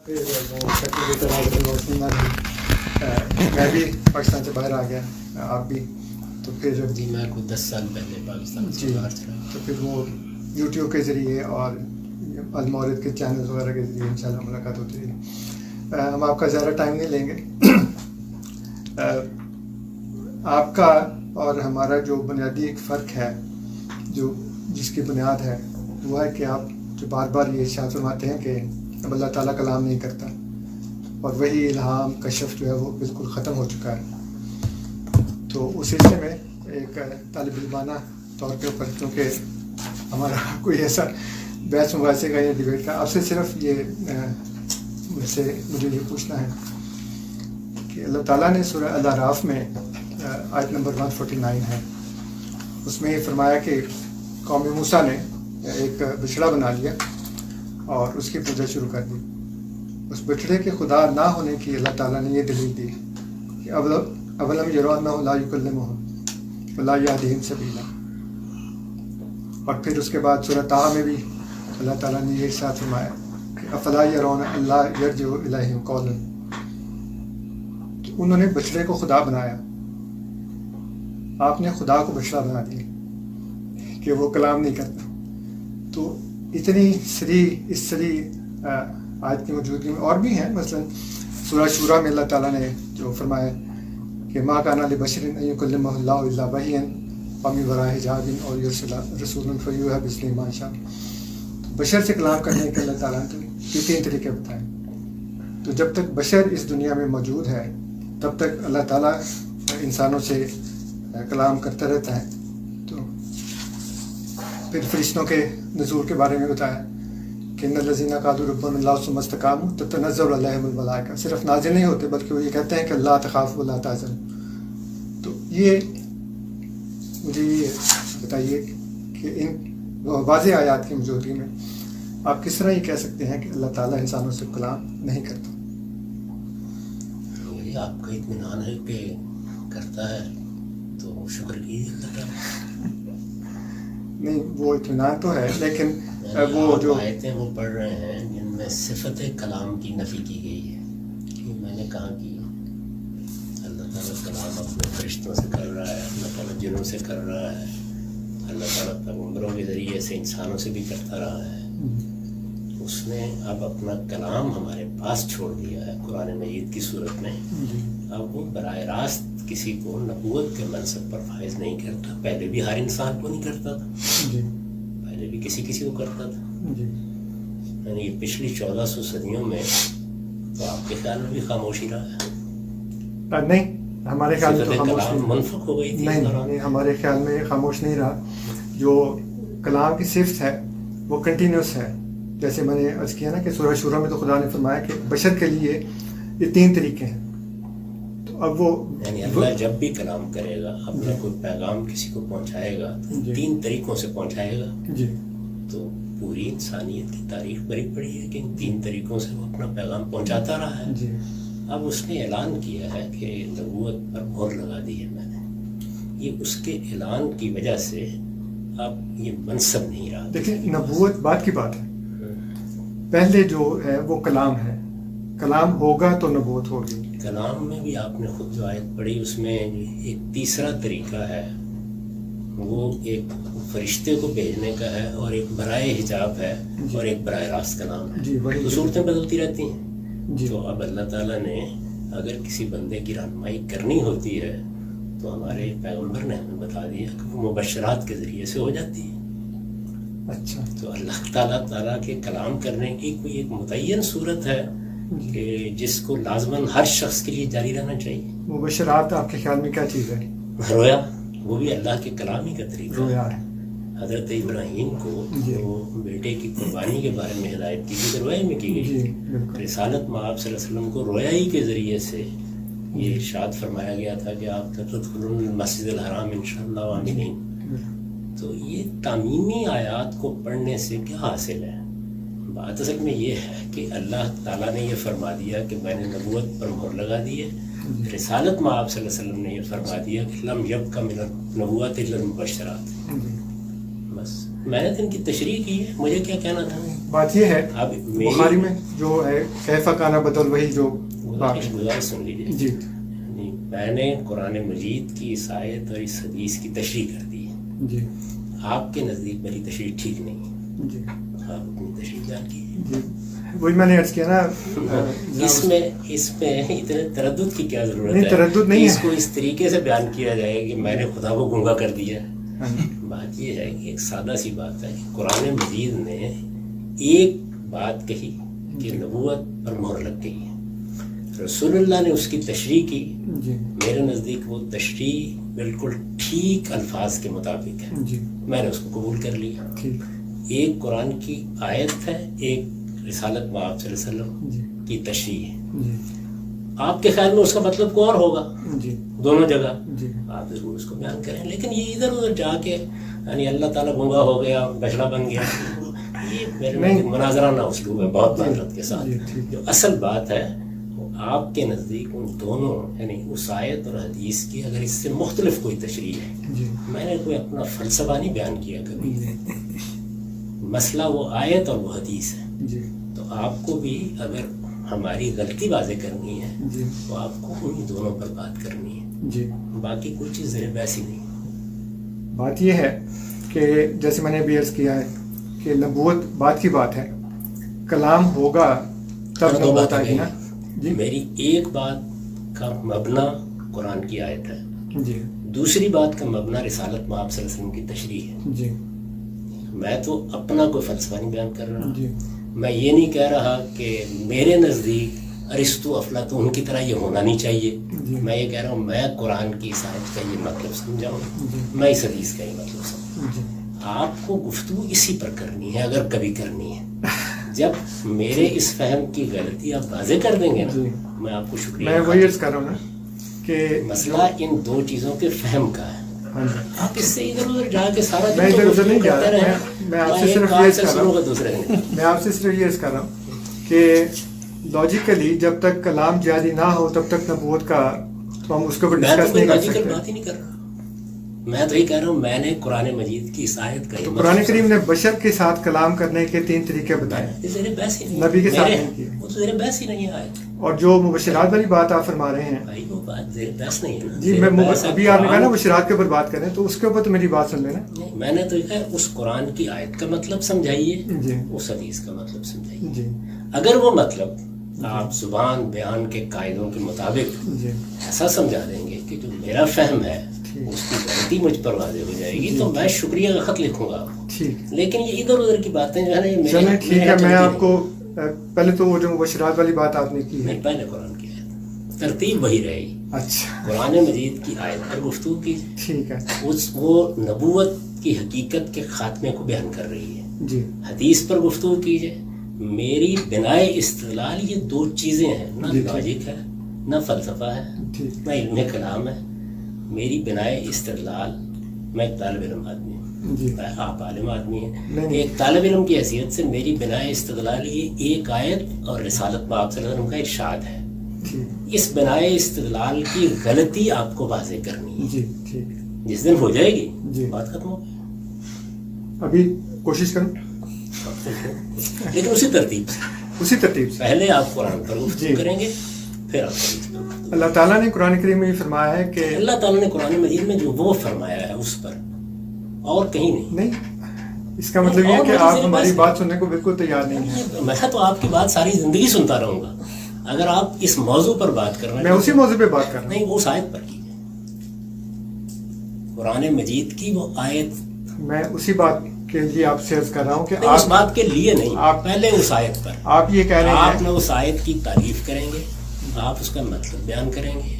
پھر وہ ٹیکنیکل تنازع روشنی نہ رہی، میں بھی پاکستان سے باہر آ گیا، آپ بھی، تو پھر جی میں کو 10 سال پہلے پاکستان سے جی، باہر چلا. تو پھر وہ یوٹیوب کے ذریعے اور المورد کے چینلز وغیرہ کے ذریعے انشاءاللہ ملاقات ہوتی رہی. ہم آپ کا زیادہ ٹائم نہیں لیں گے. آپ کا اور ہمارا جو بنیادی ایک فرق ہے، جو جس کی بنیاد ہے، وہ ہے کہ آپ جو بار بار یہ ارشاد فرماتے ہیں کہ اب اللہ تعالیٰ کلام نہیں کرتا، اور وہی الہام کشف جو ہے وہ بالکل ختم ہو چکا ہے. تو اس سلسلے میں ایک طالب علمانہ طور کے اوپر، چونکہ ہمارا کوئی ایسا بحث مباحثے کا یا ڈبیٹ کا، آپ سے صرف یہ مجھے یہ پوچھنا ہے کہ اللہ تعالیٰ نے سورہ الاعراف میں آیت نمبر 149 ہے، اس میں یہ فرمایا کہ قوم موسیٰ نے ایک بچڑا بنا لیا اور اس کی پوجا شروع کر دی. اس بچڑے کے خدا نہ ہونے کی اللہ تعالیٰ نے یہ دلیل دی کہ اولم یروا انہ لا یکلمہم ولا یہدیہم سبیلا. اور پھر اس کے بعد سورہ طٰہٰ میں بھی اللہ تعالیٰ نے یہ ارشاد فرمایا کہ افلا یرون الا یرجع الیہم قولا. انہوں نے بچڑے کو خدا بنایا، آپ نے خدا کو بچڑا بنا دیا کہ وہ کلام نہیں کرتا. تو اتنی سری آیت کی موجودگی میں اور بھی ہیں، مثلا سورہ شورا میں اللہ تعالیٰ نے جو فرمایا کہ ما کان لبشر ان یکلمہ اللہ الا وحیا ومن وراء حجاب اور یرسل رسولا فیوحی باذنہ ما یشاء. بشر سے کلام کرنے کے اللہ تعالیٰ نے یہ 3 طریقے بتائے. تو جب تک بشر اس دنیا میں موجود ہے تب تک اللہ تعالیٰ انسانوں سے کلام کرتا رہتا ہے. تو پھر فرشتوں کے نزول کے بارے میں بتایا کہ ان الذین قالوا ربنا اللہ ثم استقاموا تتنزل علیہم الملائکہ. صرف نازل نہیں ہوتے بلکہ وہ یہ کہتے ہیں کہ اللہ تخافوا ولا تحزنوا. تو یہ مجھے یہ بتائیے کہ ان واضح آیات کی موجودگی میں آپ کس طرح یہ کہہ سکتے ہیں کہ اللہ تعالیٰ انسانوں سے کلام نہیں کرتا؟ وہی آپ کا اطمینان ہے کہ کرتا ہے تو شکر کیجیے. نہیں، وہ اطمینان تو ہے، لیکن وہ جو آیتیں وہ پڑھ رہے ہیں جن میں صفت کلام کی نفی کی گئی ہے. کہ میں نے کہا کہ اللہ تعالیٰ کلام اپنے فرشتوں سے کر رہا ہے، اللہ تعالیٰ جنوں سے کر رہا ہے، اللہ تعالیٰ پیغمبروں کے ذریعے سے انسانوں سے بھی کرتا رہا ہے. اس نے اب اپنا کلام ہمارے پاس چھوڑ دیا ہے قرآن مجید کی صورت میں. اب وہ براہ راست کسی کو نبوت کے منصب پر فائز نہیں کرتا. پہلے بھی ہر انسان کو نہیں کرتا تھا، پہلے بھی کسی کو کرتا تھا. یعنی یہ پچھلی 1400 صدیوں میں تو آپ کے خیال میں بھی خاموشی رہا ہے؟ نہیں، ہمارے خیال میں تو خاموش منفق ہو گئی تھی. نہیں، ہمارے خیال میں خاموش نہیں رہا. جو کلام کی صفت ہے وہ کنٹینیوس ہے. جیسے میں نے عرض کیا نا کہ سورہ شورا میں تو خدا نے فرمایا کہ بشر کے لیے یہ 3 طریقے ہیں. تو اب وہ یعنی اللہ جب بھی کلام کرے گا، اپنا کوئی پیغام کسی کو پہنچائے گا تو 3 طریقوں سے پہنچائے گا. تو پوری انسانیت کی تاریخ بھری پڑی ہے کہ ان 3 طریقوں سے وہ اپنا پیغام پہنچاتا رہا ہے. اب اس نے اعلان کیا ہے کہ نبوت پر مہر لگا دی ہے میں نے. یہ اس کے اعلان کی وجہ سے اب یہ منصب نہیں رہا. دیکھیں، نبوت بات کی بات ہے، پہلے جو ہے وہ کلام ہے. کلام ہوگا تو نبوت ہوگی. کلام میں بھی آپ نے خود جو آیت پڑھی اس میں ایک تیسرا طریقہ ہے، وہ ایک فرشتے کو بھیجنے کا ہے، اور ایک برائے حجاب ہے، اور ایک براہ راست کلام ہے. تو صورتیں بدلتی رہتی ہیں. تو اب اللہ تعالیٰ نے اگر کسی بندے کی رہنمائی کرنی ہوتی ہے تو ہمارے پیغمبر نے ہمیں بتا دیا کہ وہ مبشرات کے ذریعے سے ہو جاتی ہے. اچھا، تو اللہ تعالیٰ کے کلام کرنے کی کوئی ایک متعین صورت ہے کہ جس کو لازماً ہر شخص کے لیے جاری رہنا چاہیے. مبشرات آپ کے خیال میں کیا چیز ہے؟ رویا، وہ بھی اللہ کے کلام ہی کا طریقہ رویا ہے. حضرت ابراہیم کو جو بیٹے کی قربانی کے بارے میں ہدایت کی گئی تو رویا میں کی گئی. رسالت میں آپ صلی اللہ علیہ وسلم کو رویا ہی کے ذریعے سے یہ ارشاد فرمایا گیا تھا کہ آپ تدخلون المسجد الحرام انشاءاللہ آمنین. تو یہ تعمیمی آیات کو پڑھنے سے کیا حاصل ہے؟ بات اصل میں یہ ہے کہ اللہ تعالیٰ نے یہ فرما دیا کہ میں نے نبوت پر مہر لگا دی ہے. رسالت میں آپ صلی اللہ علیہ وسلم نے یہ فرما دیا کہ لم یبق من النبوۃ الا المبشرات. بس میں نے تو ان کی تشریح کی ہے, مجھے کیا کہنا تھا. بات یہ ہے اب بخاری میں جو ہے کیف کان بدل وہی جو گزارش سن لیجیے جی. میں نے قرآن مجید کی اس آیت اور اس حدیث کی تشریح کر دی ہے جی. آپ کے نزدیک میری تشریح ٹھیک نہیں ہے, جی آپ اپنی تشریح بیان کیجیے. جی وہی میں نے عرض کیا نا, اس میں اتنے تردد کی کیا ضرورت نہیں, ہے. تردد نہیں اس ہے. کو اس طریقے سے بیان کیا جائے کہ میں نے خدا کو گنگا کر دیا. ہاں. بات یہ ہے کہ ایک سادہ سی بات ہے کہ قرآن مجید نے ایک بات کہی کہ نبوت پر مہر لگ گئی ہے, رسول اللہ نے اس کی تشریح کی. جی. میرے نزدیک وہ تشریح بالکل ٹھیک الفاظ کے مطابق ہے, جی. میں نے اس کو قبول کر لیا. ٹھیک. ایک قرآن کی آیت ہے, ایک رسالت مآب صلی اللہ علیہ وسلم جی. کی تشریح ہے. جی. آپ کے خیال میں اس کا مطلب کو اور ہوگا جی. دونوں جگہ, جی. آپ ضرور اس کو بیان کریں. لیکن یہ ادھر ادھر جا کے یعنی اللہ تعالیٰ گنگا ہو گیا, بچڑا بن گیا, یہ میرے مناظرانہ اسلوب ہے بہت معذرت کے ساتھ. جو اصل بات ہے وہ آپ کے نزدیک ان دونوں یعنی اس آیت اور حدیث کی اگر اس سے مختلف کوئی تشریح ہے, جی. میں نے کوئی اپنا فلسفہ نہیں بیان کیا کبھی, جی. مسئلہ وہ آیت اور وہ حدیث ہے. جی. تو آپ کو بھی اگر ہماری غلطی واضح کرنی ہے جی. تو آپ کو انہیں دونوں پر بات کرنی ہے. جی. باقی کوئی چیز زیر بحث ہی نہیں. بات یہ ہے کہ جیسے میں نے بھی عرض کیا ہے کہ نبوت بات کی بات ہے, کلام ہوگا تب نبوت آئے گی نا. جی. میری ایک بات کا مبنا قرآن کی آیت ہے, جی. دوسری بات کا مبنا رسالت مآب صلی اللہ علیہ وسلم کی تشریح ہے. جی. میں تو اپنا کوئی فلسفہ نہیں بیان کر رہا. جی. میں یہ نہیں کہہ رہا کہ میرے نزدیک ارسطو افلاطون کی طرح یہ ہونا نہیں چاہیے. جی. میں یہ کہہ رہا ہوں میں قرآن کی اس آیت کا یہ مطلب سمجھاؤں, جی. میں اس حدیث کا یہ مطلب سمجھاؤں. جی. آپ کو گفتگو اسی پر کرنی ہے اگر کبھی کرنی ہے. جب میرے اس فہم کی غلطی آپ واضح کر دیں گے نا, جی. میں آپ کو شکریہ. میں وہی عرض کر رہا ہوں نا کہ مسئلہ ان دو چیزوں کے فہم کا ہے. ہاں جی. آپ اس سے ادھر ادھر جا کے سارا میں ادھر ادھر نہیں جا رہا, میں آپ سے صرف یہ عرض کر رہا ہوں, دوسرے دن میں آپ سے صرف یہ عرض کر رہا ہوں کہ لاجیکلی جب تک کلام جاری نہ ہو تب تک نبوت کا تو ہم اس کے اوپر ڈسکس نہیں کر سکتے. بات ہی نہیں کر رہا, میں تو یہ کہہ رہا ہوں میں نے قرآن مجید کی اس آیت کا, تو قرآن کریم نے بشر کے ساتھ کلام کرنے کے 3 طریقے بتائے, نبی کے ساتھ نہیں کیے. وہ تو زیر بحث ہی نہیں آئے. اور جو مبشرات والی بات آپ فرما رہے ہیں بھائی وہ بات زیر بحث نہیں ہے نا. جی میں ابھی آپ نے کہا نا مبشرات کے اوپر بات کریں تو اس کے اوپر تو میری بات سن لینا. میں نے تو کہا اس قرآن کی آیت کا مطلب سمجھائیے, جی. اس حدیث کا مطلب سمجھائیے. جی. اگر وہ مطلب آپ زبان بیان کے قاعدوں کے مطابق جی. ایسا سمجھا دیں گے کہ جو میرا فہم ہے اس کی غلطی مجھ پر واضح ہو جائے گی تو میں شکریہ کا خط لکھوں گا. ٹھیک. لیکن یہ ادھر ادھر کی باتیں جو ہے نا, چلیں ٹھیک ہے. میں آپ کو پہلے تو وہ جو مبشرات والی بات آپ نے کی ہے, نہیں پہلے قرآن کی آیت, ترتیب وہی رہے گی. اچھا قرآن مجید کی آیت پر گفتگو کی, ٹھیک ہے. وہ نبوت کی حقیقت کے خاتمے کو بیان کر رہی ہے. جی. حدیث پر گفتگو کیجیے. میری بنائے استدلال یہ 2 چیزیں ہیں, نہ لاجک ہے نہ فلسفہ ہے نہ علم کلام ہے. میری بنائے استدلال, میں ایک طالب علم آدمی ہوں, جی. آپ عالم آدمی ہیں. ایک طالب علم کی حیثیت سے میری بنائے استدلال یہ ایک آیت اور رسالت مآب صلی اللہ علیہ وسلم کا ارشاد ہے. اس بنائے استدلال کی غلطی آپ کو واضح کرنی ہے. جی ٹھیک. جس دن ہو جائے گی جی بات ختم ہو گئی. ابھی کوشش کروں لیکن اسی ترتیب سے پہلے آپ قرآن پر گفتگو کریں گے پھر آپ اللہ تعالیٰ نے قرآن کریم میں یہ فرمایا ہے کہ اللہ تعالیٰ نے قرآن مجید میں جو وہ فرمایا ہے اس پر اور کہیں نہیں. اس کا مطلب یہ ہے کہ آپ ہماری بات سننے کو بالکل تیار نہیں ہیں. میں تو آپ کی بات ساری زندگی سنتا رہوں گا. اگر آپ اس موضوع پر بات کرنا, میں اسی موضوع پہ بات کر رہا ہوں. نہیں, وہ اس آیت پر کیجیے, قرآن مجید کی وہ آیت. میں اسی بات کے لیے آپ سے عرض کر رہا ہوں کہ اس بات کے لیے نہیں, آپ پہلے اس آیت پر آپ یہ کہہ رہے ہیں, آپ نے اس آیت کی تعریف کریں گے, آپ اس کا مطلب بیان کریں گے,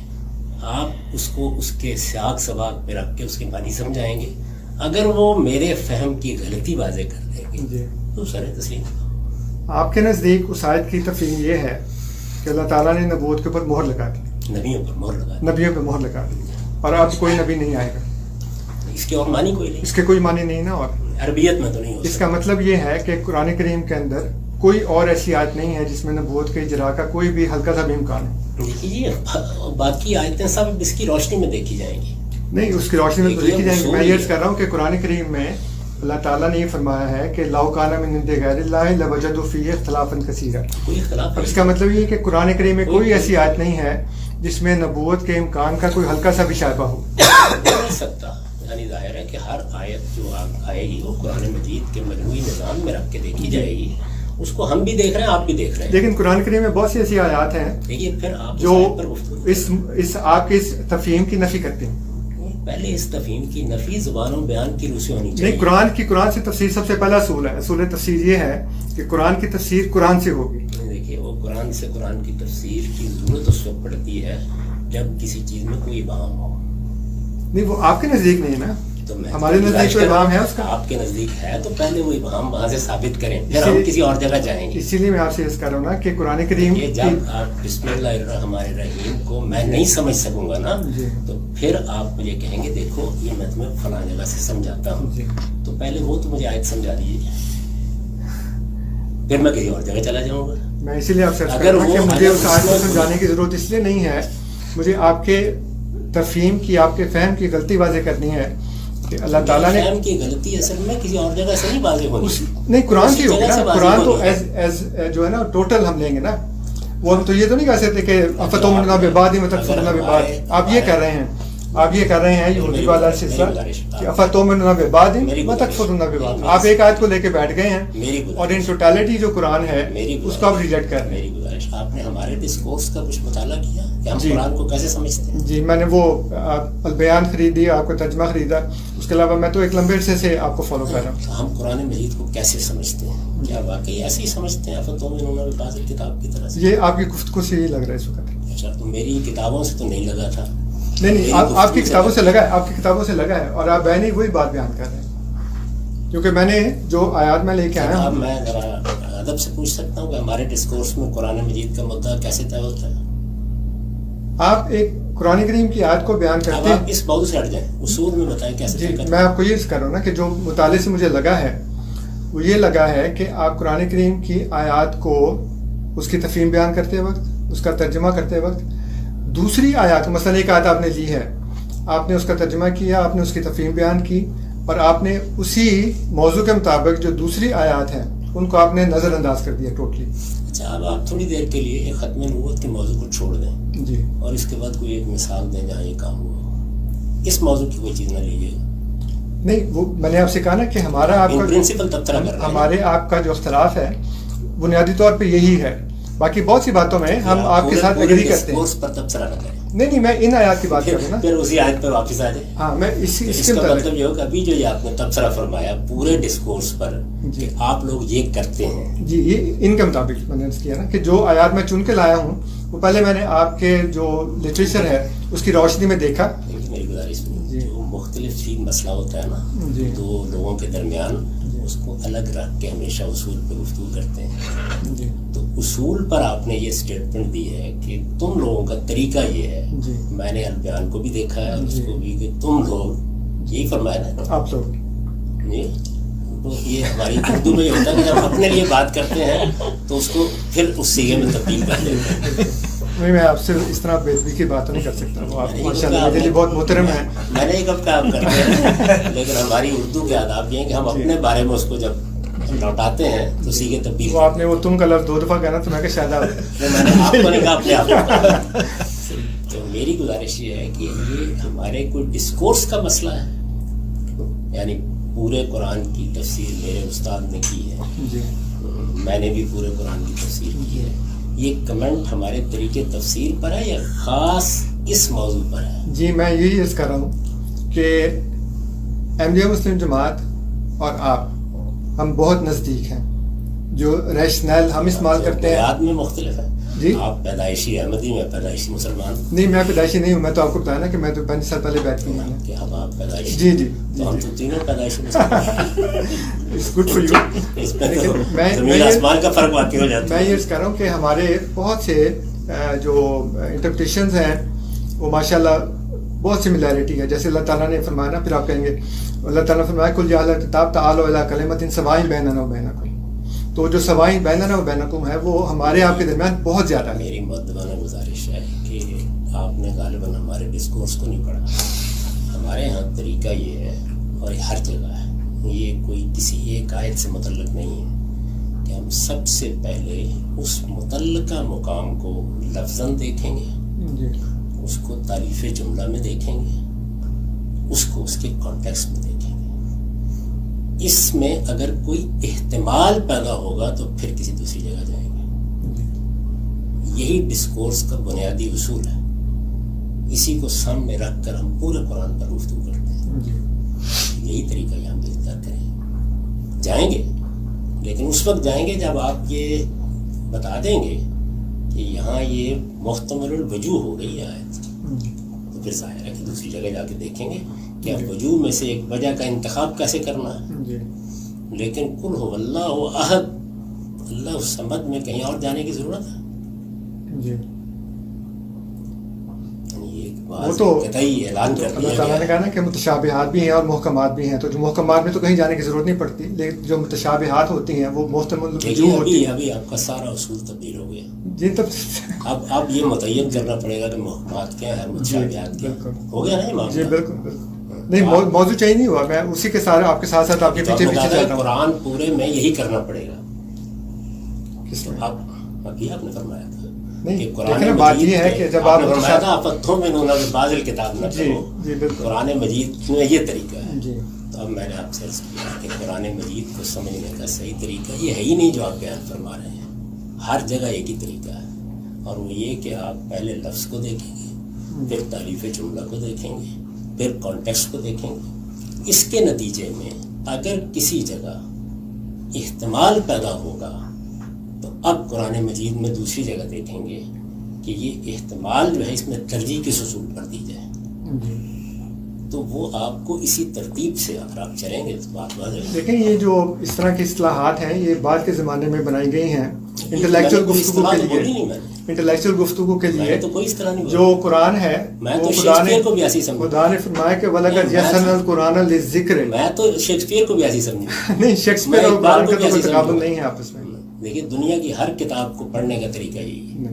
آپ اس کو اس کے سیاق سباق پہ رکھ کے اس کے معنی سمجھائیں گے. اگر وہ میرے فہم کی غلطی واضح کر دیں گے تو سر تسلیم. آپ کے نزدیک اس آیت کی تفہیم یہ ہے کہ اللہ تعالیٰ نے نبوت کے اوپر مہر لگا دی, نبیوں پر مہر لگا دی, نبیوں پہ مہر لگا دی, اور اب کوئی نبی نہیں آئے گا. اس کے اور معنی کوئی نہیں, اس کے کوئی معنی نہیں نا. اور عربیت میں تو نہیں ہو اس کا مطلب یہ ہے کہ قرآن کریم کے اندر کوئی اور ایسی آیت نہیں ہے جس میں نبوت کے اجرا کا کوئی بھی ہلکا سا بھی امکان ہے. دیکھیے باقی آیتیں سب اس کی روشنی میں دیکھی جائیں گی. نہیں, اس کی روشنی میں تو دیکھی جائیں گی. میں یہ عرض کر رہا ہوں کہ قرآن کریم میں اللہ تعالیٰ نے یہ فرمایا ہے کہ لو کان من عند غیر اللہ لوجدوا فیہ اختلافا کثیرا. کوئی اختلاف اب اس کا مطلب یہ ہے کہ قرآن کریم میں کوئی ایسی آیت نہیں ہے جس میں نبوت کے امکان کا کوئی ہلکا سا بھی شائبہ ہو. نہیں سکتا. یعنی ظاہر ہے کہ ہر آیت جو آئے گی وہ قرآن مجید کے مجموعی نظام میں رکھ کے دیکھی جائے گی. اس کو ہم بھی دیکھ رہے ہیں, آپ بھی دیکھ رہے ہیں. لیکن قرآن کریم میں بہت سی ایسی آیات ہیں دیکھیے پھر آپ جو پر گفتگو اس آپ کی اس تفہیم کی نفی کرتے ہیں. پہلے اس تفہیم کی نفی زبان و بیان کی روح سے ہونی چاہیے. نہیں, قرآن سے تفسیر سب سے پہلا اصول ہے. اصول تفسیر یہ ہے کہ قرآن کی تفسیر قرآن سے ہوگی. دیکھیے وہ قرآن سے قرآن کی تفسیر کی ضرورت اس وقت پڑتی ہے جب کسی چیز میں کوئی ابہام ہو. نہیں, وہ آپ کے نزدیک نہیں ہے نا, تو ہمارے نزدیک کوئی ابہام ہے اس کا. آپ کے نزدیک ہے تو پہلے وہ ابہام وہاں سے ثابت کریں, پھر ہم کسی اور جگہ جائیں گے. اسی لیے میں آپ سے عرض کر رہا ہوں نا کہ قرآن کریم جب آپ بسم اللہ الرحمن الرحیم کو میں نہیں سمجھ سکوں گا نا, تو پھر آپ مجھے کہیں گے دیکھو یہ میں تمہیں فلاں جگہ سے سمجھاتا ہوں, تو پہلے وہ تو مجھے آیت سمجھا دیجیے, پھر میں کسی اور جگہ چلا جاؤں گا. میں اسی لیے آپ سے عرض کر رہا ہوں کہ مجھے اس آیت کو سمجھانے کی ضرورت اس لیے نہیں ہے, مجھے آپ کے تفہیم کی, آپ کے فہم کی غلطی واضح کرنی ہے کہ اللہ تعالیٰ نے فہم کی غلطی اصل میں کسی اور جگہ سے نہیں واضح ہونی. نہیں, قرآن کی ہوگی نا. قرآن تو ایز جو ہے نا ٹوٹل ہم لیں گے نا. وہ ہم تو یہ تو نہیں کہہ سکتے کہ افتؤمنون ببعض وتکفرون ببعض. آپ یہ کر رہے ہیں, آپ یہ کر رہے ہیں یہودی والا سلسلہ کہ افتؤمنون ببعض وتکفرون ببعض. آپ ایک آیت کو لے کے بیٹھ گئے ہیں اور ان ٹوٹالٹی جو قرآن ہے اس کو آپ ریجیکٹ کر رہے ہیں. میری گزارش, آپ نے ہمارے ڈسکورس کا کچھ مطالعہ کیا کہ ہم قرآن کو کیسے سمجھتے ہیں؟ جی, میں نے وہ البیان خریدی, آپ کو ترجمہ خریدا. اس کے علاوہ میں تو ایک لمبے عرصے سے آپ کو فالو کر رہا ہوں. ہم قرآن مجید کو کیسے سمجھتے ہیں؟ کیا واقعی ایسے ہی سمجھتے ہیں افتؤمنون ببعض کتاب کی طرح سے؟ یہ آپ کی گفتگو سے ہی لگ رہا ہے اس وقت. اچھا, تو میری کتابوں سے تو نہیں لگا تھا. نہیں, آپ کی کتابوں سے لگا ہے, آپ کی کتابوں سے لگا ہے, اور آپ بہن وہی بات بیان کر رہے ہیں. کیونکہ میں نے جو آیات میں لے کے آیا ہوں. میں ذرا ادب سے پوچھ سکتا ہوں کہ ہمارے ڈسکورس میں قرآن مجید کا مدعا کیسے طے ہوتا ہے؟ آپ ایک قرآن کریم کی آیت کو بیان کرتے ہیں. آپ اس موضوع سے ہٹ جائیں, اصول میں بتائیں کیسے طے کرتے ہیں. میں آپ کو یہ کر رہا ہوں نا کہ جو مطالعے سے مجھے لگا ہے وہ یہ لگا ہے کہ آپ قرآن کریم کی آیات کو اس کی تفہیم بیان کرتے وقت, اس کا ترجمہ کرتے وقت, دوسری آیات, مثلا ایک آیت آپ نے لی ہے, آپ نے اس کا ترجمہ کیا, آپ نے اس کی تفہیم بیان کی, اور آپ نے اسی موضوع کے مطابق جو دوسری آیات ہیں ان کو آپ نے نظر انداز کر دیا ٹوٹلی. اچھا, اب آپ تھوڑی دیر کے لیے ایک ختم نبوت کے موضوع کو چھوڑ دیں جی, اور اس کے بعد کوئی ایک مثال دیں جہاں یہ کام ہوا. اس موضوع کی کوئی چیز نہ لیجیے. نہیں, وہ میں نے آپ سے کہا نا کہ ہمارا آپ کا پرنسپل تبصرہ کر رہے ہیں. ہمارے آپ کا جو اختلاف ہے بنیادی طور پہ یہی ہے. باقی بہت سی باتوں میں ہم آپ کے ساتھ اگری کرتے ہیں. اس پر تبصرہ نہ کریں. نہیں, میں ان آیات کی بات کر رہا ہوں نا. پھر اسی آیت پر واپس آ جائیں. ہاں, میں اس کا مطلب یہ ہو کہ ابھی جو یہ آپ نے تبصرہ فرمایا پورے ڈسکورس پر کہ آپ لوگ یہ کرتے ہیں. جی, یہ ان کے مطابق میں نے کیا نا کہ جو آیات میں چن کے لایا ہوں وہ پہلے میں نے آپ کے جو لٹریچر ہے اس کی روشنی میں دیکھا. میری گزارش میں جو مختلف چیز مسئلہ ہوتا ہے نا, دو لوگوں کے درمیان, اس کو الگ رکھ کے ہمیشہ اصول پہ گفتگو کرتے ہیں. تو اصول پر آپ نے یہ اسٹیٹمنٹ دی ہے کہ تم لوگوں کا طریقہ یہ ہے. میں نے البیان کو بھی دیکھا ہے اور اس کو بھی کہ تم لوگ یہی فرمایا نا, آپ لوگ. تو یہ ہماری اردو میں یہ ہوتا ہے کہ جب اپنے لیے بات کرتے ہیں تو اس کو پھر اس سیغے میں تبدیل کر لیتے ہیں. نہیں, میں آپ سے اس طرح بے ادبی کی بات نہیں کر سکتا. وہ آپ ماشاءاللہ میرے لیے بہت محترم ہیں. میں نے کب کا آپ کرتے ہیں, لیکن ہماری اردو کے آداب یہ ہیں کہ ہم اپنے بارے میں اس کو جب لوٹاتے ہیں تو سیغے تبدیل. وہ آپ نے وہ تم کا لفظ 2 دفعہ کہنا تو میں کہ شاید میں نے آپ کو نہیں کہا, اپنے آپ کو کہا. تو میری گزارش یہ ہے کہ یہ ہمارے کوئی ڈسکورس کا مسئلہ ہے. یعنی پورے قرآن کی تفسیر میرے استاد نے کی ہے, میں نے بھی پورے قرآن کی تفسیر کی ہے. یہ کمنٹ ہمارے طریقے تفسیر پر ہے یا خاص اس موضوع پر ہے؟ جی, میں یہی عرض کر رہا ہوں کہ احمدیہ مسلم جماعت اور آپ ہم بہت نزدیک ہیں. جو ریشنل ہم استعمال کرتے ہیں بنیاد میں مختلف ہے. جی, آپ پیدائشی احمدی, میں پیدائشی مسلمان. نہیں, میں پیدائشی نہیں ہوں. میں تو آپ کو بتایا نا کہ میں تو 5 سال پہلے بیٹھ گئی ہوں کہ ہم آپ پیدائشی. جی جی, تو ہم تو تینوں پیدائشی مسلمان. It's good for you. اس میں تو زمین آسمان کا فرق واقع ہو جاتا ہے. میں یہ عرض کر رہا ہوں کہ ہمارے بہت سے جو انٹرپریٹیشنز ہیں وہ ماشاءاللہ بہت سملیرٹی ہے. جیسے اللہ تعالیٰ نے فرمایا نا, پھر آپ کہیں گے اللہ تعالیٰ نے فرمایا کل یا اہل الکتاب تعالوا الی کلمۃ سواء بیننا و بینکم. تو جو سواء بیننا و بینکم ہے وہ ہمارے آپ کے درمیان بہت زیادہ ہے. میری مؤدبانہ گزارش ہے کہ آپ نے غالباً ہمارے ڈسکورس کو نہیں پڑھا. ہمارے ہاں طریقہ یہ ہے اور ہر جگہ ہے, یہ کوئی کسی ایک آیت سے متعلق نہیں ہے کہ ہم سب سے پہلے اس متعلقہ مقام کو لفظاً دیکھیں گے، اس کو تالیف جملہ میں دیکھیں گے، اس کو اس کے کانٹیکسٹ میں دیکھیں گے. اس میں اگر کوئی احتمال پیدا ہوگا تو پھر کسی دوسری جگہ جائیں گے. یہی ڈسکورس کا بنیادی اصول ہے. اسی کو سامنے رکھ کر ہم پورے قرآن پر گفتگو کرتے ہیں. یہی طریقہ یہاں بھی اختیار کریں. جائیں گے لیکن اس وقت جائیں گے جب آپ یہ بتا دیں گے کہ یہاں یہ محتمل الوجوہ ہو گئی ہے آیت، تو پھر ظاہر ہے کہ دوسری جگہ جا کے دیکھیں گے کہ اب وجوہ میں سے ایک وجہ کا انتخاب کیسے کرنا ہے. لیکن قل هو اللہ احد، اللہ الصمد میں کہیں اور جانے کی ضرورت ہے؟ وہ تو اعلان کر اللہ تعالیٰ نے کہا نا کہ متشابہات بھی ہیں اور محکمات بھی ہیں، تو جو محکمات میں تو کہیں جانے کی ضرورت نہیں پڑتی، لیکن جو متشابہات ہوتی ہیں وہ محتمل الوجوہ ہوتی ہیں. ابھی آپ کا سارا اصول تبدیل ہو گیا. جی تب اب یہ متعین کرنا پڑے گا کہ محکمات کیا ہے، متشابہات کیا ہو گیا نا یہ معاملہ. جی بالکل نہیں، موضوع چینج نہیں ہوا. میں اسی کے ساتھ آپ کے ساتھ ساتھ آپ کے پیچھے پیچھے چل رہا ہوں. قرآن پورے میں یہی کرنا پڑے گا. کس میں ابھی آپ نے فرمایا تھا نہیں، لیکن بات یہ ہے کہ جب آپ قرآن مجید میں یہ طریقہ ہے، تو اب میں نے آپ سے عرض کیا کہ قرآن مجید کو سمجھنے کا صحیح طریقہ یہ ہے ہی نہیں جو آپ بیان فرما رہے ہیں. ہر جگہ ایک ہی طریقہ ہے، اور وہ یہ کہ آپ پہلے لفظ کو دیکھیں گے، پھر تالیف جملہ کو دیکھیں گے، پھر کانٹیکسٹ کو دیکھیں گے. اس کے نتیجے میں اگر کسی جگہ احتمال پیدا ہوگا تو اب قرآن مجید میں دوسری جگہ دیکھیں گے کہ یہ احتمال جو ہے اس میں ترجیح کس اصول پر دی جائے. تو وہ آپ کو اسی ترتیب سے اگر آپ چلیں گے تو بات واضح ہے. لیکن یہ جو اس طرح کی اصطلاحات ہیں یہ بعد کے زمانے میں بنائی گئی ہیں انٹلیکچوئل گفتگو کے لیے. انٹلیکچوئل گفتگو کے لیے تو کوئی اس طرح نہیں جو قرآن ہے میں تو شیکسپیئر کو بھی ایسی سمجھا. خدا نے فرمایا کہ وَلَقَدْ يَسَّرْنَا الْقُرْآنَ لِلذِّكْرِ. میں تو شیکسپیئر کو بھی ایسی سمجھا. نہیں، شیکسپیئر اور قرآن کا تو کوئی تقابل نہیں ہے آپس میں. دیکھیے دنیا کی ہر کتاب کو پڑھنے کا طریقہ یہی ہے.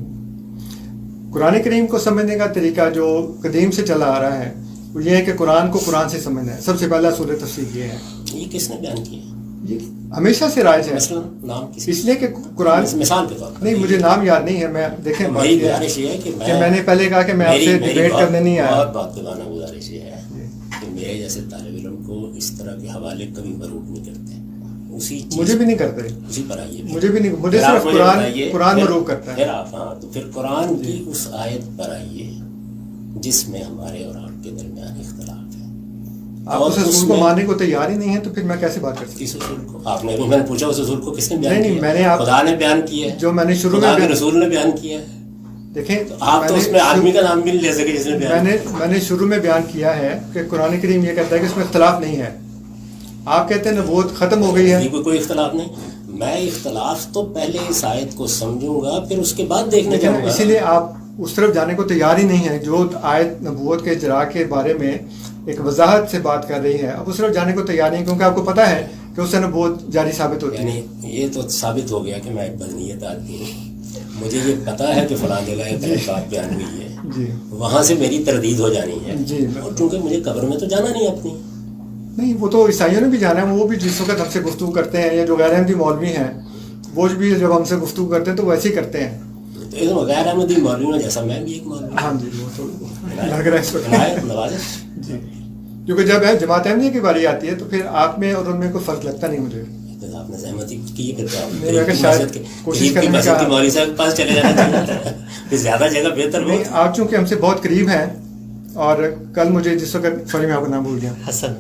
قرآن کریم کو سمجھنے کا طریقہ جو قدیم سے چلا آ رہا ہے وہ یہ ہے کہ قرآن کو قرآن سے سمجھنا ہے. سب سے پہلا اصول تفسیر یہ ہے. یہ کس نے بیان کیا؟ یہ ہمیشہ سے رائج ہے. مثلا نام کسی اس لیے کہ قرآن مثال کے طور پر نہیں، مجھے نام یاد نہیں ہے. میں دیکھیں میری گزارش یہ ہے کہ میں نے پہلے کہا کہ میں آپ سے ڈیبیٹ کرنے نہیں آیا. بات بتانا گزارش یہ ہے کہ میرے جیسے طالب علم کو اس طرح کے حوالے کبھی مروب نہیں کرتے. مجھے بھی نہیں کرتے، اسی پر آئیے. مجھے بھی نہیں، مجھے صرف قرآن مروب کرتا ہے. پھر آپ تو پھر قرآن کی اس آیت پر آئیے جس میں ہمارے اور آپ کے درمیان اختلاف ہے. آپ اس اصول کو ماننے کو تیار ہی نہیں ہے تو پھر میں کیسے بات کر سکتا ہوں؟ اس اصول کو آپ نے میں نے پوچھا اس اصول کو کس نے بیان کیا؟ میں نے خدا نے بیان کیا ہے، جو میں نے شروع میں رسول نے بیان کیا ہے. دیکھیں آپ تو اس میں آدمی کا نام بھی نہیں لے سکے جس نے بیان. میں نے شروع میں بیان کیا ہے کہ قرآن کریم یہ کہتا ہے کہ اس میں اختلاف نہیں ہے. آپ کہتے ہیں نبوت ختم ہو گئی ہے. کوئی اختلاف نہیں. میں اختلاف تو پہلے اس آیت کو سمجھوں گا پھر اس کے بعد دیکھنے جاؤں گا. اسی لیے آپ اس طرف جانے کو تیار ہی نہیں ہے جو آیت نبوت کے اجراء کے بارے میں ایک وضاحت سے بات کر رہی ہے. اب اس طرف جانے کو تیار نہیں کیونکہ آپ کو پتا ہے کہ اس سے نبوت جاری ثابت ہوتی ہے. یہ تو ثابت ہو گیا کہ میں ایک بدنیت آدمی ہوں. مجھے یہ پتا ہے کہ فلاں جگہ ایک بات بیان ہوئی ہے، وہاں سے میری تردید ہو جانی ہے. اور چونکہ مجھے قبر میں تو جانا نہیں اپنی. نہیں، وہ تو عیسائیوں نے بھی جانا ہے. وہ بھی جس وقت ہم سے گفتگو کرتے ہیں یا جو غیر احمدی مولوی ہیں وہ بھی جب ہم سے گفتگو کرتے ہیں تو ویسے ہی کرتے ہیں. تو غیر احمدی مولوی جیسا میں بھی ایک مولوی. ہاں جی، وہ تو لگ رہا ہے اس وقت نوازش. جی، کیونکہ جب جماعت احمدیہ کی باری آتی ہے تو پھر آپ میں اور ان میں کوئی فرق لگتا نہیں مجھے. آپ نے سہمتی کی کوشش کرنے کا مولوی صاحب کے پاس چلے جانا چاہیے، زیادہ جگہ بہتر ہو. آپ چونکہ ہم سے بہت قریب ہیں اور کل مجھے جس وقت سوری میں آپ کا نام بھول گیا. حسن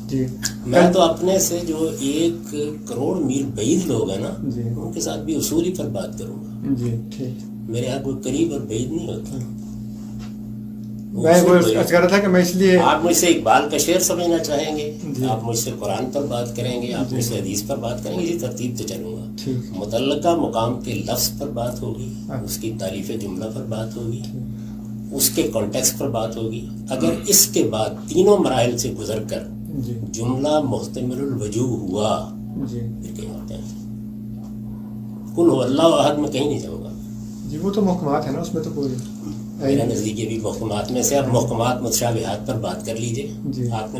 جی. میں تو اپنے سے جو 1 کروڑ میل بعید لوگ ہیں نا ان کے ساتھ بھی اصولی پر بات کروں گا. جی ٹھیک. میرے یہاں کوئی قریب اور بعید نہیں ہوتا. میں وہ کہہ رہا تھا کہ میں اس لیے آپ مجھ سے اقبال کا شعر سمجھنا چاہیں گے، آپ مجھ سے قرآن پر بات کریں گے، آپ مجھ سے حدیث پر بات کریں گے، اسی ترتیب سے چلوں گا. متعلقہ مقام کے لفظ پر بات ہوگی، اس کی تعریف جملہ پر بات ہوگی، اس کے کانٹیکسٹ پر بات ہوگی. اگر اس کے بعد تینوں مراحل سے گزر کر جملہ محتمل الوجوہ ہوا پھر کہیں اور جائیں. قل هو اللہ احد میں کہیں نہیں جاؤں گا. جی وہ تو محکمات ہے نا، اس میں تو کوئی میرا نزدیک یہ بھی محکمات میں سے. اب محکمات متشابہات پر بات کر لیجئے. آپ نے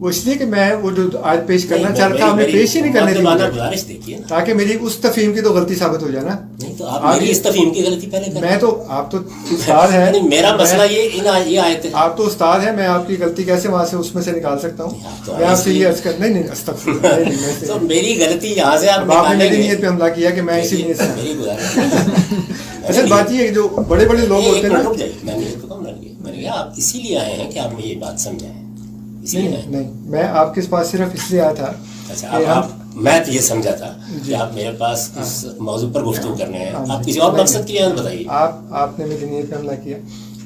وہ اس لیے کہ میں وہ جو آیت پیش کرنا چاہ رہا تھا آپ نے پیش ہی نہیں کرنے دی گزارش دیکھیے نا، تاکہ میری اس تفہیم کی تو غلطی ثابت ہو جائے نا. نہیں تو آپ میری اس تفہیم کی غلطی پہلے کریں. میں تو آپ تو استاد ہیں، میرا مسئلہ یہ آیت ہے. آپ تو استاد ہیں، میں آپ کی غلطی کیسے وہاں سے اس میں سے نکال سکتا ہوں؟ میں آپ سے یہ عرض کر نہیں استغفر اللہ، تو میری غلطی یہاں سے آپ نے میری نیت پہ حملہ کیا کہ میں اسی نیت سے. میری گزارش اصل بات یہ ہے کہ جو بڑے بڑے لوگ ہوتے ہیں نا، میں نے کہا آپ اسی لیے آئے ہیں کہ آپ مجھے یہ بات سمجھائیں. نہیں میں آپ کے پاس صرف اس لیے آیا تھا. اچھا میں تو یہ سمجھا تھا کہ آپ میرے پاس اس موضوع پر گفتگو کرنے ہیں، آپ کسی اور مقصد کے لیے بتائیے. آپ نے میری نیت پہ حملہ کیا،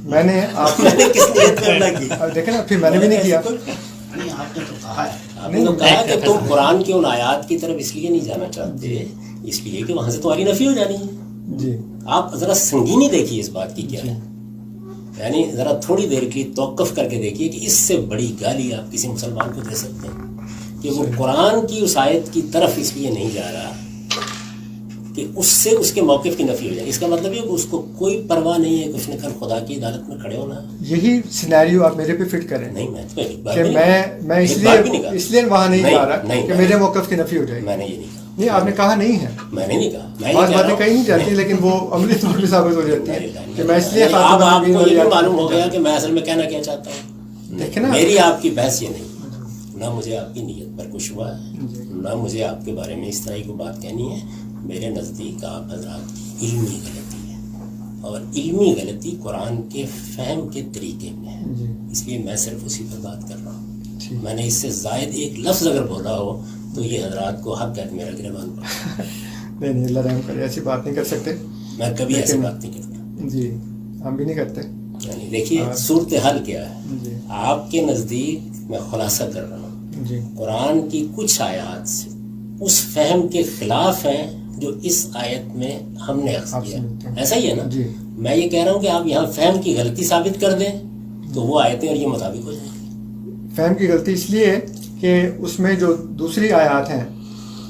میں نے آپ کس نیت پہ حملہ کیا؟ دیکھیں نا، پھر میں نے بھی نہیں کیا. آپ نے تو کہا ہے، آپ نے تو کہا کہ تم قرآن کی ان آیات کی طرف اس لیے نہیں جانا چاہتے، اس لیے کہ وہاں سے تمہاری نفی ہو جانی ہے. جی آپ ذرا سنگینی دیکھیے اس بات کی کیا ہے، یعنی ذرا تھوڑی دیر کی توقف کر کے دیکھیے کہ اس سے بڑی گالی آپ کسی مسلمان کو دے سکتے ہیں کہ وہ قرآن کی اس آیت کی طرف اس لیے نہیں جا رہا کہ اس سے اس کے موقف کی نفی ہو جائے. اس کا مطلب یہ کہ اس کو کوئی پرواہ نہیں ہے کہ اس نے کل خدا کی عدالت میں کھڑے ہونا. یہی سینیریو آپ میرے پہ فٹ کریں. نہیں میں اس لیے وہاں نہیں جا رہا کہ میرے موقف کی نفی ہو جائے. میں نے یہ نہیں کہا. نہیں آپ نے کہا نہیں ہے، میں نے نہیں کہا. بعض باتیں کہیں نہیں جاتی لیکن وہ عملی طور پہ ثابت ہو جاتی ہے کہ میں اس لیے اب آپ کو یہ بھی معلوم ہو گیا کہ میں اصل میں کہنا کیا چاہتا ہوں. دیکھیں نا، میری آپ کی بحث یہ نہیں، نہ مجھے آپ کی نیت پر کچھ ہوا ہے، نہ مجھے آپ کے بارے میں اس طرح کی بات کہنی ہے. میرے نزدیک آپ حضرات کی علمی غلطی ہے، اور علمی غلطی قرآن کے فہم کے طریقے میں ہے، اس لیے میں صرف اسی پر بات کر رہا ہوں. میں نے اس سے زائد ایک لفظ اگر بولا ہو تو یہ حضرات کو حق ہے میرا گریبان پر. نہیں اللہ رحم کرے، ایسی بات نہیں کر سکتے. میں کبھی ایسی بات نہیں کرتا. جی ہم بھی نہیں کرتے. یعنی دیکھیے صورتحال کیا ہے. آپ کے نزدیک میں خلاصہ کر رہا ہوں، قرآن کی کچھ آیات سے اس فہم کے خلاف ہیں جو اس آیت میں ہم نے اخذ کیا. ایسا ہی ہے نا. میں یہ کہہ رہا ہوں کہ آپ یہاں فہم کی غلطی ثابت کر دیں تو وہ آیتیں اور یہ مطابق ہو جائیں گی. فہم کی غلطی اس لیے کہ اس میں جو دوسری آیات ہیں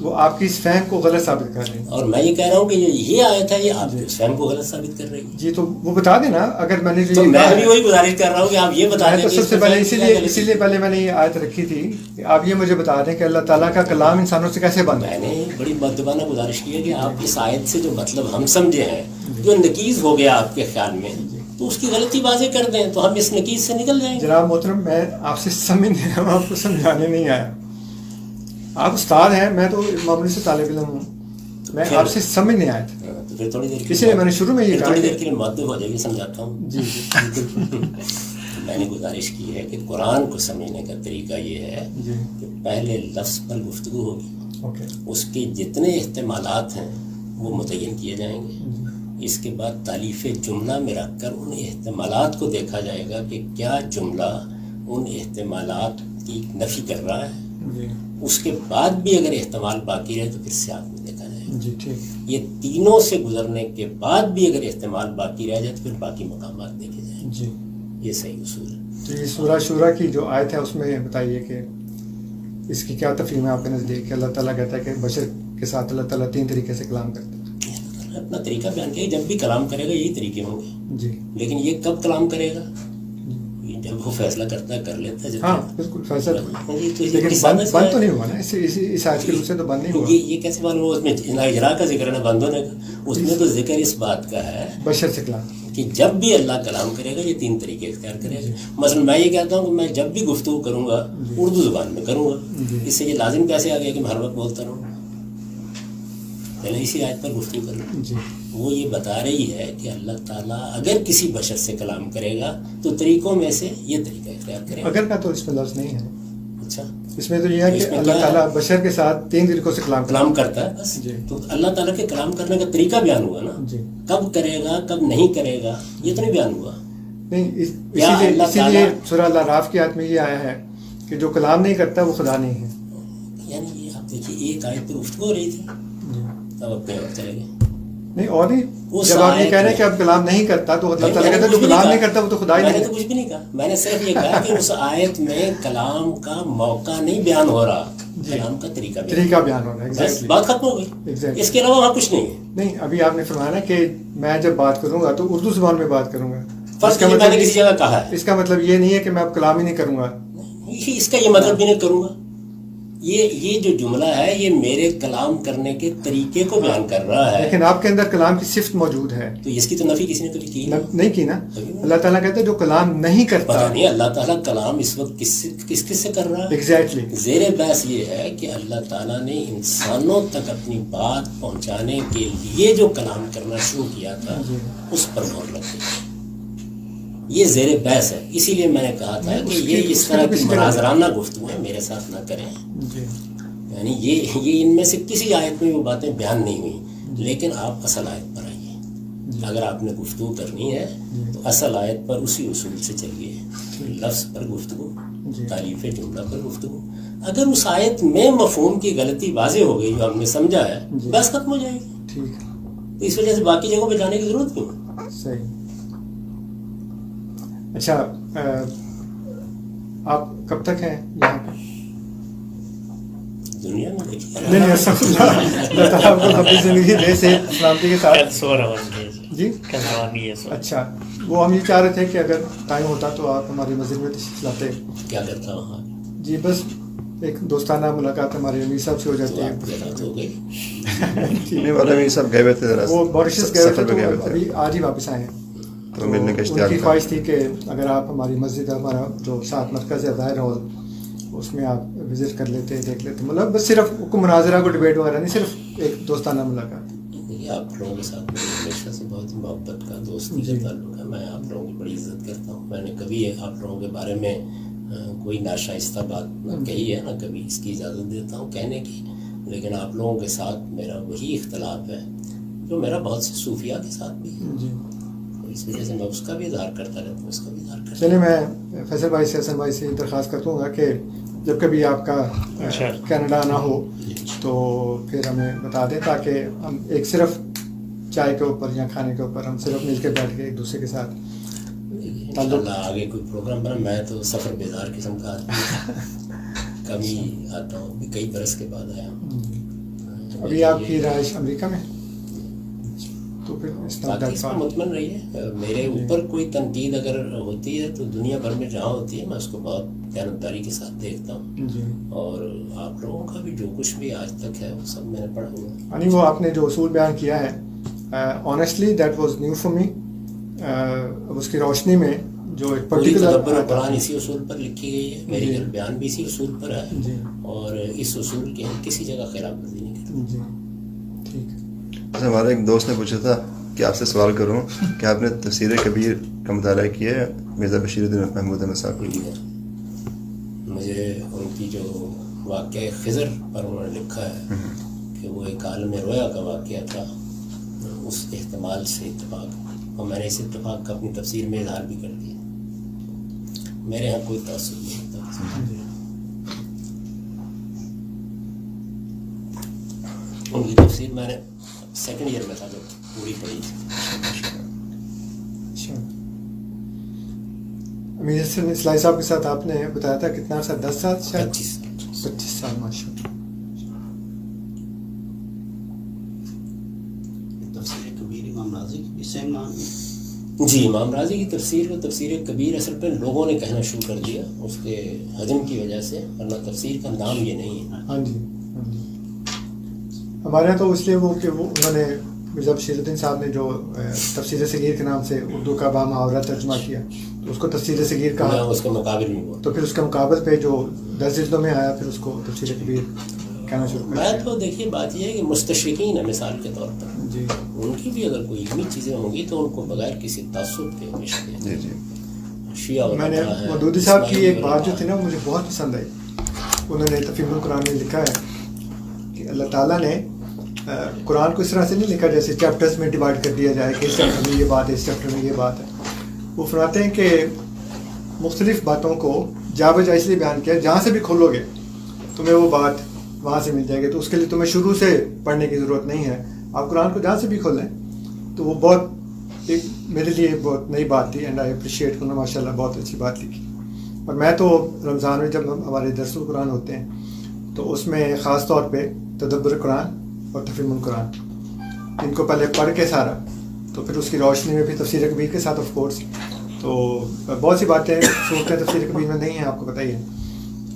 وہ آپ کی اس فہم کو غلط ثابت کر رہی ہیں، اور میں یہ کہہ رہا ہوں کہ یہ آیت ہے یہ آپ کی اس فہم کو غلط ثابت کر رہی ہے. جی تو وہ بتا دینا. اگر میں نے تو میں بھی وہی گزارش کر رہا ہوں کہ آپ یہ بتا دیں. تو سب سے پہلے اسی لیے پہلے میں نے یہ آیت رکھی تھی کہ آپ یہ مجھے بتا دیں کہ اللہ تعالیٰ کا کلام انسانوں سے کیسے بنتا ہے. میں نے بڑی مؤدبانہ گزارش کی ہے کہ آپ اس آیت سے جو مطلب ہم سمجھے ہیں، جو نقیض ہو گیا آپ کے خیال میں، تو اس کی غلطی واضح کر دیں تو ہم اس نقیض سے نکل جائیں گے. جناب محترم، میں آپ سے سمجھنے رہا ہوں، آپ کو سمجھانے نہیں آیا. آپ استاد ہیں، میں تو معمولی سے طالب علم ہوں، میں آپ سے سمجھنے آیا تھا. تو پھر تھوڑی دیر اسی لیے میں نے شروع میں یہ کہا تھوڑی دیر کے لیے مؤدب ہو جائے گی، سمجھاتا ہوں. جی میں نے گزارش کی ہے کہ قرآن کو سمجھنے کا طریقہ یہ ہے کہ پہلے لفظ پر گفتگو ہوگی، اس کے جتنے احتمالات ہیں وہ متعین کیے جائیں گے. اس کے بعد تالیف جملہ میں رکھ کر ان احتمالات کو دیکھا جائے گا کہ کیا جملہ ان احتمالات کی نفی کر رہا ہے. اس کے بعد بھی اگر احتمال باقی رہے تو پھر سیاق میں دیکھا جائے گا. یہ تینوں سے گزرنے کے بعد بھی اگر احتمال باقی رہ جائے تو پھر باقی مقامات دیکھے جائیں. یہ صحیح اصول ہے. تو یہ سورہ شورا کی جو آیت ہے اس میں بتائیے کہ اس کی کیا تفہیم ہے آپ کے نزدیک کہ اللہ تعالیٰ کہتا ہے کہ بشر کے ساتھ اللہ تعالیٰ 3 طریقے سے کلام کرتا ہے. اپنا طریقہ بیان کیا، جب بھی کلام کرے گا یہی طریقے ہوں گے. لیکن یہ کب کلام کرے گا؟ جب وہ فیصلہ کرتا ہے، کر لیتا ہے. ہاں بالکل فیصلہ، لیکن بند تو نہیں ہوا نا اس آیت کے روح سے، تو بند نہیں ہوا. یہ کیسے معلوم ہوا؟ اس میں اجرا کا ذکر ہے نا بند ہونے کا. اس میں تو ذکر اس بات کا ہے بشر سے کلام کہ جب بھی اللہ کلام کرے گا یہ 3 طریقے اختیار کرے گا. مثلا میں یہ کہتا ہوں کہ میں جب بھی گفتگو کروں گا اردو زبان میں کروں گا. اس سے یہ لازم کیسے آ گیا کہ میں ہر وقت بولتا رہوں؟ پہلے اسی آیت پر گفتگو کروں. وہ یہ بتا رہی ہے کہ اللہ تعالیٰ اگر کسی بشر سے کلام کرے گا تو طریقوں میں سے یہ طریقہ اختیار کرے گا. اگر کا تو اس میں لفظ نہیں ہے. اچھا، اس میں تو یہ ہے کہ اللہ تعالیٰ بشر کے ساتھ 3 طریقوں سے کلام کرتا ہے بس. تو اللہ تعالیٰ کے کلام کرنے کا طریقہ بیان ہوا نا. کب کرے گا کب نہیں کرے گا یہ تو نہیں بیان ہوا. نہیں، اسی لیے سورہ الاعراف کی آیت میں یہ آیا ہے کہ جو کلام نہیں کرتا وہ خدا نہیں ہے. یعنی یہ آپ دیکھیے ایک آیت پہ گفتگو ہو رہی تھی، تب اپنے اور چلے گئے. نہیں اور نہیں، جب آپ یہ کہہ رہے ہیں کہ اب کلام نہیں کرتا تو اللہ تعالیٰ کہتا ہے جو کلام نہیں کرتا وہ تو خدا ہی نہیں. میں نے تو کچھ بھی نہیں کہا، میں نے صرف یہ کہا کہ اس آیت میں کلام کا موقع نہیں بیان ہو رہا، کلام کا طریقہ بیان ہو رہا ہے. بات ختم ہو گئی. اس کے علاوہ وہاں کچھ نہیں ہے. نہیں، ابھی آپ نے فرمایا کہ میں جب بات کروں گا تو اردو زبان میں بات کروں گا. میں نے کسی جگہ کہا ہے اس کا مطلب یہ نہیں ہے کہ میں اب کلام ہی نہیں کروں گا. اس کا یہ مطلب بھی نہیں کروں گا. یہ جو جملہ ہے یہ میرے کلام کرنے کے طریقے کو بیان کر رہا ہے. لیکن آپ کے اندر کلام کی صفت موجود ہے. تو اس کی تو نفی کسی نے کبھی کی نہیں کی نا. اللہ تعالیٰ کہتے ہیں جو کلام نہیں کرتا. پتہ نہیں اللہ تعالیٰ کلام اس وقت کس سے کر رہا ہے. ایگزیکٹلی. زیر بحث یہ ہے کہ اللہ تعالیٰ نے انسانوں تک اپنی بات پہنچانے کے لیے جو کلام کرنا شروع کیا تھا اس پر غور رکھیں. یہ زیر بحث ہے. اسی لیے میں نے کہا تھا کہ یہ اس طرح کی مناظرانہ گفتگو ہے میرے ساتھ نہ کریں. یعنی یہ ان میں سے کسی آیت میں وہ باتیں بیان نہیں ہوئی. لیکن آپ اصل آیت پر آئیے. اگر آپ نے گفتگو کرنی ہے تو اصل آیت پر اسی اصول سے چلیے. لفظ پر گفتگو, تعریف جملہ پر گفتگو. اگر اس آیت میں مفہوم کی غلطی واضح ہو گئی جو ہم نے سمجھا ہے بس ختم ہو جائے گی. تو اس وجہ سے باقی جگہوں پہ جانے کی ضرورت کیوں. صحیح. اچھا آپ کب تک ہیں یہاں پہ دنیا میں؟ دیکھیے اللہ تعالیٰ آپ کو اپنی زندگی دے سے سلامتی کے ساتھ. جی اچھا, وہ ہم یہ چاہ رہے تھے کہ اگر ٹائم ہوتا تو آپ ہماری مسجد میں تشریف لاتے. کیا کرتا ہوں جی بس ایک دوستانہ ملاقات ہمارے امیر صاحب سے ہو جاتی ہے. امیر صاحب گئے ہوئے تھے, وہ ماریشس گئے ہوئے تھے, ابھی آج ہی واپس آئے ہیں. تو ان کی خواہش تھی کہ اگر آپ ہماری مسجد, ہمارا جو ساتھ مرکز ہے ظاہر ہال, اس میں آپ وزٹ کر لیتے, دیکھ لیتے. مطلب بس صرف کوئی مناظرہ کو ڈبیٹ وغیرہ نہیں, صرف ایک دوستانہ ملاقات. آپ لوگوں کے ساتھ ہمیشہ سے بہت محبت کا دوستی کا تعلق ہے. میں آپ لوگوں کی بڑی عزت کرتا ہوں. میں نے کبھی آپ لوگوں کے بارے میں کوئی ناشائستہ بات نہ کہی ہے, نہ کبھی اس کی اجازت دیتا ہوں کہنے کی. لیکن آپ لوگوں کے ساتھ میرا وہی اختلاف ہے جو میرا بہت سے صوفیاء کے ساتھ بھی ہے. اس وجہ سے میں اس کا بھی اظہار کرتا رہتا ہوں, اس کا بھی اظہار کرتا. چلیے میں فیصل بھائی سے, حسن بھائی سے درخواست کرتا ہوں گا کہ جب کبھی آپ کا کینیڈا نہ ہو تو پھر ہمیں بتا دیں, تاکہ ہم ایک صرف چائے کے اوپر یا کھانے کے اوپر ہم صرف مل کے بیٹھ کے ایک دوسرے کے ساتھ انشاءاللہ آگے کوئی پروگرام بنا. میں تو سفر بیدار قسم کا آدمی کم ہی آتا ہوں, کئی برس کے بعد آیا ہوں. ابھی آپ کی رہائش امریکہ میں, تو پھر مطمئن رہیے. میرے اوپر کوئی تنقید اگر ہوتی ہے تو دنیا بھر میں جہاں ہوتی ہے میں اس کو بہت دیانتداری کے ساتھ دیکھتا ہوں. اور آپ لوگوں کا بھی جو کچھ بھی آج تک ہے وہ سب میں نے پڑھا ہوا. یعنی وہ آپ نے جو اصول بیان کیا ہے, honestly that was new for me. اس کی روشنی میں جو ایک پرٹیکولر قرآن اسی اصول پر لکھی گئی ہے, میری بیان بھی اسی اصول پر ہے, اور اس اصول کی ہم کسی جگہ خلاف ورزی نہیں کرتے. جی ٹھیک. ہمارے ایک دوست نے پوچھا تھا کہ آپ سے سوال کروں کہ آپ نے تفسیر کبیر کا مطالعہ کیا ہے مرزا بشیر الدین محمود احمد صاحب کے لیے. مجھے ان کی جو واقعہ خضر پر انہوں نے لکھا ہے کہ وہ ایک عالم رویا کا واقعہ تھا, اس احتمال سے اتفاق, اور میں نے اس اتفاق کا اپنی تفسیر میں اظہار بھی کر دیا. میرے یہاں کوئی تعصب نہیں ہوتا. ان کی تفسیر میں نے سیکنڈ ایئر میں تھا جب پوری پڑھی تھی. اچھا, امیر حسن اسلائی صاحب کے ساتھ آپ نے بتایا تھا کتنا عرصہ, 10 سال شاید 25 سال. ماشاء اللہ. تفسیر کبیر امام راضی کی بھی سیم نام ہے. جی, امام راضی کی تفسیر کو تفسیر کبیر اصل پہ لوگوں نے کہنا شروع کر دیا اس کے حجم کی وجہ سے, ورنہ تفسیر کا نام یہ نہیں ہے. ہاں جی, ہمارے یہاں تو اس لیے وہ کہ وہ انہوں نے مرزا بشیر الدین صاحب نے جو تفسیر صغیر کے نام سے اردو کا بامحاورہ ترجمہ کیا, تو اس کو تفسیر صغیر کہا. اس کے مقابل میں تو پھر اس کے مقابل پہ جو 10 جلدوں میں آیا, پھر اس کو تفسیر کبیر کہنا شروع کر دیا. میں تو دیکھیے بات یہ ہے کہ مستشرقین ہے مثال کے طور پر, جی, ان کی بھی اگر کوئی علمی چیزیں ہوں گی تو ان کو بغیر کسی تعصب کے ہمیشہ جی جی شیعہ. میں نے مودودی صاحب کی ایک بات جو تھی نا مجھے بہت پسند آئی. انہوں نے تفہیم القرآن میں لکھا ہے کہ اللہ تعالیٰ نے قرآن کو اس طرح سے نہیں لکھا جیسے چیپٹرز میں ڈیوائڈ کر دیا جائے کہ اس چیپٹر میں یہ بات ہے, اس چیپٹر میں یہ بات ہے. وہ فرماتے ہیں کہ مختلف باتوں کو جا بجا اس لیے بیان کیا جہاں سے بھی کھولو گے تمہیں وہ بات وہاں سے مل جائے گی. تو اس کے لیے تمہیں شروع سے پڑھنے کی ضرورت نہیں ہے, آپ قرآن کو جہاں سے بھی کھولیں. تو وہ بہت ایک میرے لیے بہت نئی بات تھی, اینڈ آئی اپریشیٹ کرنا, ماشاء اللہ بہت اچھی بات لکھی. اور میں تو رمضان میں جب ہمارے درس القرآن ہوتے ہیں تو اس میں خاص طور پہ تدبر قرآن اور تفہیم القرآن ان کو پہلے پڑھ کے سارا, تو پھر اس کی روشنی میں بھی تفسیر کبیر کے ساتھ آف کورس. تو بہت سی باتیں صورتیں تفسیر کبیر میں نہیں ہیں, آپ کو پتہ ہی ہے.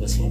10